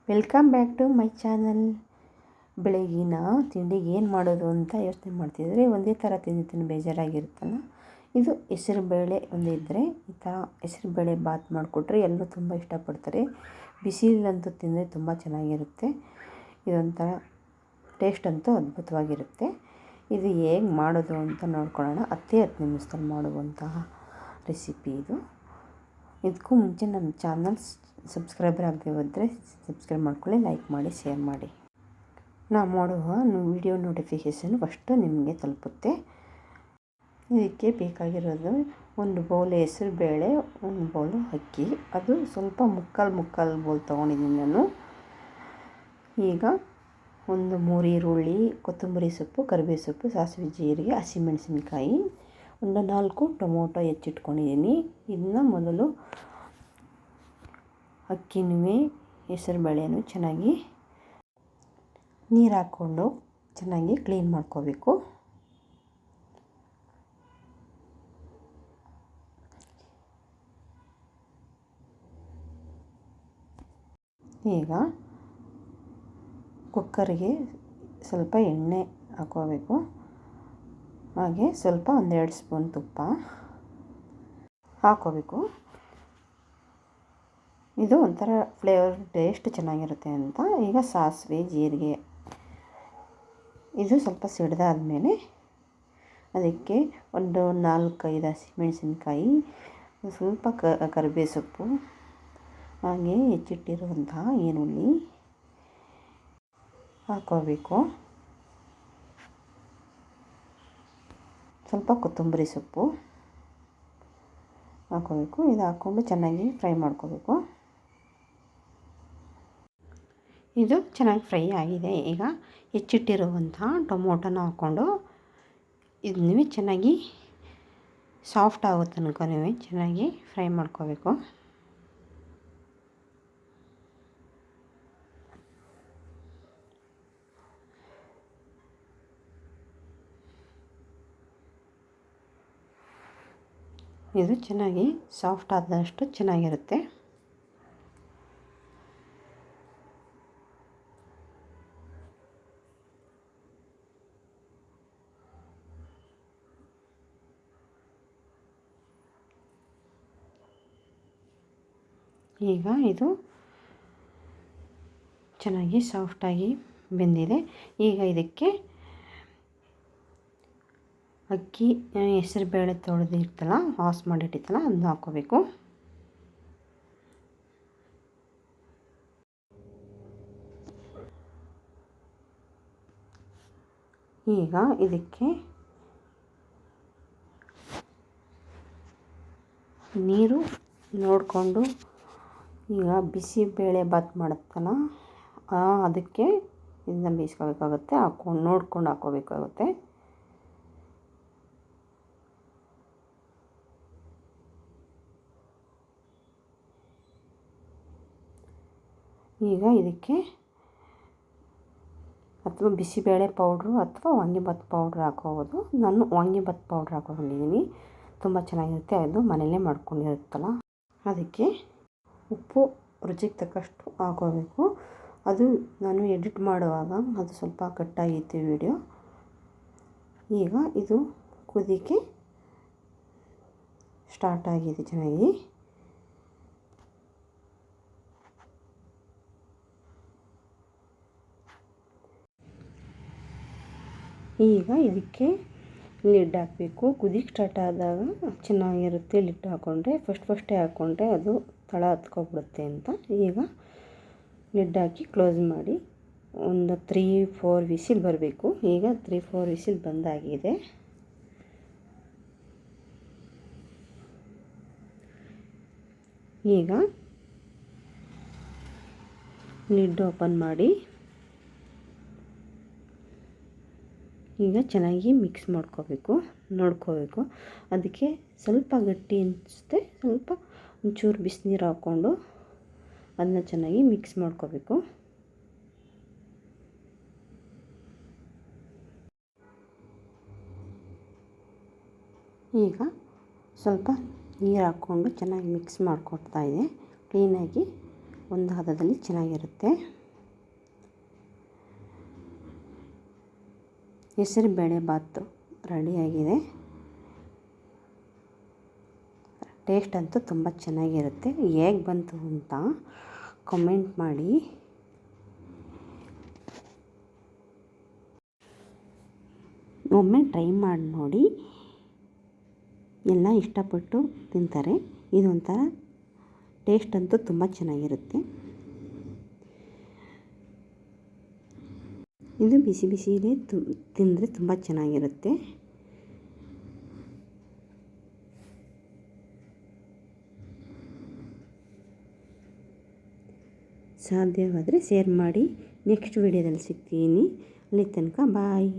Welcome back to my channel. ಬೆಳಗಿನ ತಿಂಡಿಗೆ ಏನು ಮಾಡೋದು ಅಂತ ಯೋಚನೆ ಮಾಡ್ತಿದ್ರೆ ಒಂದೇ ಥರ ತಿಂದು ಬೇಜಾರಾಗಿರುತ್ತಲ್ಲ. ಇದು ಹೆಸರುಬೇಳೆ ಒಂದಿದ್ದರೆ ಈ ಥರ ಹೆಸರುಬೇಳೆ ಬಾತ್ ಮಾಡಿಕೊಟ್ರೆ ಎಲ್ಲರೂ ತುಂಬ ಇಷ್ಟಪಡ್ತಾರೆ. ಬಿಸಿಲಂತೂ ತಿಂದರೆ ತುಂಬ ಚೆನ್ನಾಗಿರುತ್ತೆ. ಇದೊಂಥರ ಟೇಸ್ಟ್ ಅಂತೂ ಅದ್ಭುತವಾಗಿರುತ್ತೆ. ಇದು ಹೇಗೆ ಮಾಡೋದು ಅಂತ ನೋಡ್ಕೊಳ್ಳೋಣ. 10 ನಿಮಿಷದಲ್ಲಿ ಮಾಡುವಂತಹ ರೆಸಿಪಿ ಇದು. ಇದಕ್ಕೂ ಮುಂಚೆ ನಮ್ಮ ಚಾನಲ್ ಸಬ್ಸ್ಕ್ರೈಬರ್ ಆಗದೆ ಹೋದರೆ ಸಬ್ಸ್ಕ್ರೈಬ್ ಮಾಡ್ಕೊಳ್ಳಿ, ಲೈಕ್ ಮಾಡಿ, ಶೇರ್ ಮಾಡಿ. ನಾವು ಮಾಡುವ ವಿಡಿಯೋ ನೋಟಿಫಿಕೇಷನ್ ಫಸ್ಟು ನಿಮಗೆ ತಲುಪುತ್ತೆ. ಇದಕ್ಕೆ ಬೇಕಾಗಿರೋದು 1 ಬೌಲ್ ಹೆಸರುಬೇಳೆ, 1 ಬೌಲು ಅಕ್ಕಿ. ಅದು ಸ್ವಲ್ಪ ಮುಕ್ಕಾಲು ಬೌಲ್ ತೊಗೊಂಡಿದ್ದೀನಿ ನಾನು. ಈಗ 3 ಈರುಳ್ಳಿ, ಕೊತ್ತಂಬರಿ ಸೊಪ್ಪು, ಕರಿಬೇವು ಸೊಪ್ಪು, ಸಾಸಿವೆ, ಜೀರಿಗೆ, ಹಸಿಮೆಣಸಿನ್ಕಾಯಿ, 4 ಟೊಮೊಟೊ ಹೆಚ್ಚಿಟ್ಕೊಂಡಿದ್ದೀನಿ. ಇದನ್ನ ಮೊದಲು ಅಕ್ಕಿನೂ ಹೆಸರುಬೇಳೆನೂ ಚೆನ್ನಾಗಿ ನೀರು ಹಾಕ್ಕೊಂಡು ಚೆನ್ನಾಗಿ ಕ್ಲೀನ್ ಮಾಡ್ಕೋಬೇಕು. ಈಗ ಕುಕ್ಕರ್ಗೆ ಸ್ವಲ್ಪ ಎಣ್ಣೆ ಹಾಕೋಬೇಕು. ಹಾಗೆ ಸ್ವಲ್ಪ 1-2 ಸ್ಪೂನ್ ತುಪ್ಪ ಹಾಕೋಬೇಕು. ಇದು ಒಂಥರ ಫ್ಲೇವರ್ ಟೇಸ್ಟ್ ಚೆನ್ನಾಗಿರುತ್ತೆ ಅಂತ. ಈಗ ಸಾಸಿವೆ, ಜೀರಿಗೆ ಇದು ಸ್ವಲ್ಪ ಸಿಡಿದಾದ್ಮೇಲೆ ಅದಕ್ಕೆ 4-5 ಹಸಿಮೆಣಸಿನ್ಕಾಯಿ, ಸ್ವಲ್ಪ ಕರಿಬೇವು ಸೊಪ್ಪು, ಹಾಗೆ ಹೆಚ್ಚಿಟ್ಟಿರುವಂತಹ ಈರುಳ್ಳಿ ಹಾಕೋಬೇಕು. ಸ್ವಲ್ಪ ಕೊತ್ತಂಬರಿ ಸೊಪ್ಪು ಹಾಕೋಬೇಕು. ಇದು ಹಾಕ್ಕೊಂಡು ಚೆನ್ನಾಗಿ ಫ್ರೈ ಮಾಡ್ಕೋಬೇಕು. ಇದು ಚೆನ್ನಾಗಿ ಫ್ರೈ ಆಗಿದೆ. ಈಗ ಹೆಚ್ಚಿಟ್ಟಿರುವಂತಹ ಟೊಮೊಟೊನ ಹಾಕ್ಕೊಂಡು ಇದನ್ನು ಚೆನ್ನಾಗಿ ಸಾಫ್ಟ್ ಆಗೋ ತನಕ ಚೆನ್ನಾಗಿ ಫ್ರೈ ಮಾಡ್ಕೋಬೇಕು. ಇದು ಚೆನ್ನಾಗಿ ಸಾಫ್ಟ್ ಆದಷ್ಟು ಚೆನ್ನಾಗಿರುತ್ತೆ. ಈಗ ಇದು ಚೆನ್ನಾಗಿ ಸಾಫ್ಟಾಗಿ ಬೆಂದಿದೆ. ಈಗ ಇದಕ್ಕೆ ಅಕ್ಕಿ ಹೆಸರುಬೇಳೆ ತೊಳೆದಿರ್ತಲ್ಲ, ವಾಶ್ ಮಾಡಿಟ್ಟಿರ್ತಲ್ಲ, ಅದನ್ನ ಹಾಕೋಬೇಕು. ಈಗ ಇದಕ್ಕೆ ನೀರು ನೋಡಿಕೊಂಡು, ಈಗ ಬಿಸಿಬೇಳೆ ಬಾತ್ ಮಾಡುತ್ತಲ್ಲ ಅದಕ್ಕೆ ಇದನ್ನ ಬೇಯಿಸ್ಕೋಬೇಕಾಗುತ್ತೆ. ನೋಡ್ಕೊಂಡು ಹಾಕೋಬೇಕಾಗುತ್ತೆ. ಈಗ ಇದಕ್ಕೆ ಅಥವಾ ಬಿಸಿಬೇಳೆ ಪೌಡ್ರು ಅಥವಾ ವಾಂಗಿಬಾತ್ ಪೌಡ್ರ್ ಹಾಕೋಬೋದು. ನಾನು ವಾಂಗಿಬಾತ್ ಪೌಡ್ರ್ ಹಾಕೊಂಡಿದ್ದೀನಿ. ತುಂಬ ಚೆನ್ನಾಗಿರುತ್ತೆ. ಅದು ಮನೆಯಲ್ಲೇ ಮಾಡ್ಕೊಂಡಿರುತ್ತಲ್ಲ. ಅದಕ್ಕೆ ಉಪ್ಪು ರುಚಿಗೆ ತಕ್ಕಷ್ಟು ಹಾಕೋಬೇಕು. ಅದು ನಾನು ಎಡಿಟ್ ಮಾಡುವಾಗ ಅದು ಸ್ವಲ್ಪ ಕಟ್ಟಾಗಿತ್ತು ವಿಡಿಯೋ. ಈಗ ಇದು ಕುದಿಕೆ ಸ್ಟಾರ್ಟ್ ಆಗಿದೆ ಚೆನ್ನಾಗಿ. ಈಗ ಇದಕ್ಕೆ ಲಿಡ್ ಹಾಕಬೇಕು. ಕುದಿಗೆ ಸ್ಟಾರ್ಟ್ ಆದಾಗ ಚೆನ್ನಾಗಿರುತ್ತೆ ಲಿಡ್ ಹಾಕ್ಕೊಂಡ್ರೆ. ಫಸ್ಟೇ ಹಾಕ್ಕೊಂಡ್ರೆ ಅದು ತಳ ಹತ್ಕೊಬಿಡುತ್ತೆ ಅಂತ. ಈಗ ಲಿಡ್ ಹಾಕಿ ಕ್ಲೋಸ್ ಮಾಡಿ 3-4 ವಿಸಿಲ್ ಬರಬೇಕು. ಈಗ 3-4 ವಿಸಿಲ್ ಬಂದಾಗಿದೆ. ಈಗ ಲಿಡ್ ಓಪನ್ ಮಾಡಿ ಈಗ ಚೆನ್ನಾಗಿ ಮಿಕ್ಸ್ ಮಾಡ್ಕೋಬೇಕು, ನೋಡ್ಕೋಬೇಕು. ಅದಕ್ಕೆ ಸ್ವಲ್ಪ ಗಟ್ಟಿ ಅನಿಸುತ್ತೆ, ಸ್ವಲ್ಪ ಒಂಚೂರು ಬಿಸಿನೀರು ಹಾಕ್ಕೊಂಡು ಅದನ್ನ ಚೆನ್ನಾಗಿ ಮಿಕ್ಸ್ ಮಾಡ್ಕೋಬೇಕು. ಈಗ ಸ್ವಲ್ಪ ನೀರು ಹಾಕ್ಕೊಂಡು ಚೆನ್ನಾಗಿ ಮಿಕ್ಸ್ ಮಾಡ್ಕೊಡ್ತಾ ಇದೆ. ಕ್ಲೀನಾಗಿ ಒಂದು ಹದದಲ್ಲಿ ಚೆನ್ನಾಗಿರುತ್ತೆ. ಹೆಸರುಬೇಳೆ ಬಾತು ರೆಡಿಯಾಗಿದೆ. ಟೇಸ್ಟ್ ಅಂತೂ ತುಂಬ ಚೆನ್ನಾಗಿರುತ್ತೆ. ಹೇಗೆ ಬಂತು ಅಂತ ಕಮೆಂಟ್ ಮಾಡಿ. ಒಮ್ಮೆ ಟ್ರೈ ಮಾಡಿ ನೋಡಿ, ಎಲ್ಲ ಇಷ್ಟಪಟ್ಟು ತಿಂತಾರೆ. ಇದೊಂಥರ ಟೇಸ್ಟ್ ಅಂತೂ ತುಂಬ ಚೆನ್ನಾಗಿರುತ್ತೆ. ಇದು ಬಿಸಿ ಬಿಸಿಲೇ ತಿಂದರೆ ತುಂಬ ಚೆನ್ನಾಗಿರುತ್ತೆ. ಸಾಧ್ಯವಾದರೆ ಶೇರ್ ಮಾಡಿ. ನೆಕ್ಸ್ಟ್ ವಿಡಿಯೋದಲ್ಲಿ ಸಿಗ್ತೀನಿ. ಅಲ್ಲಿ ತನಕ ಬಾಯ್.